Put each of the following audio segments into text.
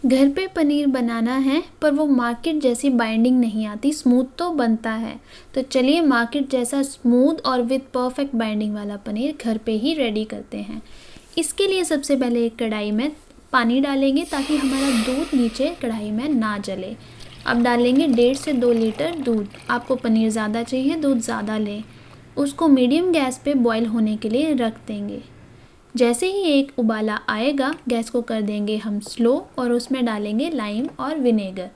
घर पे पनीर बनाना है पर वो मार्केट जैसी बाइंडिंग नहीं आती, स्मूथ तो बनता है। तो चलिए मार्केट जैसा स्मूथ और विद परफेक्ट बाइंडिंग वाला पनीर घर पे ही रेडी करते हैं। इसके लिए सबसे पहले एक कढ़ाई में पानी डालेंगे ताकि हमारा दूध नीचे कढ़ाई में ना जले। अब डालेंगे 1.5 से 2 लीटर दूध। आपको पनीर ज़्यादा चाहिए, दूध ज़्यादा लें। उसको मीडियम गैस पे बॉईल होने के लिए रख देंगे। जैसे ही एक उबाला आएगा गैस को कर देंगे हम स्लो और उसमें डालेंगे लाइम और विनेगर।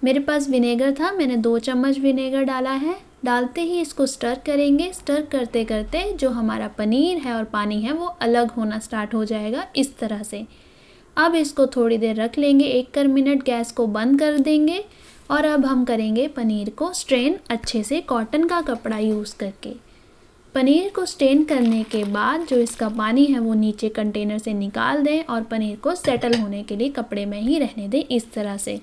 मेरे पास विनेगर था, मैंने 2 चम्मच विनेगर डाला है। डालते ही इसको स्टर करेंगे। स्टर करते करते जो हमारा पनीर है और पानी है वो अलग होना स्टार्ट हो जाएगा इस तरह से। अब इसको थोड़ी देर रख लेंगे, 1 मिनट, गैस को बंद कर देंगे। और अब हम करेंगे पनीर को स्ट्रेन अच्छे से कॉटन का कपड़ा यूज़ करके। पनीर को स्टेन करने के बाद जो इसका पानी है वो नीचे कंटेनर से निकाल दें और पनीर को सेटल होने के लिए कपड़े में ही रहने दें इस तरह से।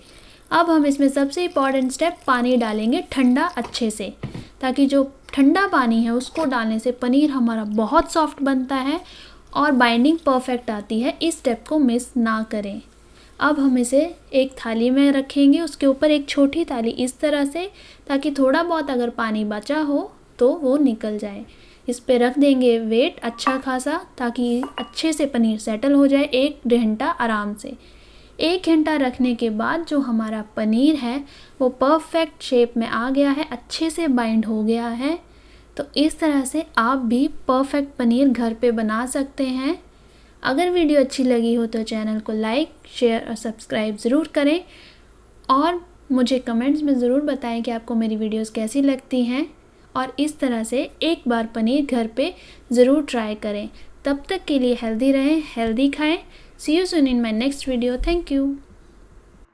अब हम इसमें सबसे इम्पॉर्टेंट स्टेप पानी डालेंगे ठंडा अच्छे से, ताकि जो ठंडा पानी है उसको डालने से पनीर हमारा बहुत सॉफ्ट बनता है और बाइंडिंग परफेक्ट आती है। इस स्टेप को मिस ना करें। अब हम इसे एक थाली में रखेंगे, उसके ऊपर एक छोटी थाली इस तरह से, ताकि थोड़ा बहुत अगर पानी बचा हो तो वो निकल जाए। इस पे रख देंगे वेट अच्छा खासा ताकि अच्छे से पनीर सेटल हो जाए 1 घंटा आराम से। 1 घंटा रखने के बाद जो हमारा पनीर है वो परफेक्ट शेप में आ गया है, अच्छे से बाइंड हो गया है। तो इस तरह से आप भी परफेक्ट पनीर घर पे बना सकते हैं। अगर वीडियो अच्छी लगी हो तो चैनल को लाइक, शेयर और सब्सक्राइब ज़रूर करें और मुझे कमेंट्स में ज़रूर बताएं कि आपको मेरी वीडियोस कैसी लगती हैं। और इस तरह से एक बार पनीर घर पे ज़रूर ट्राई करें। तब तक के लिए हेल्दी रहें, हेल्दी खाएं। See you soon in my next video. Thank you.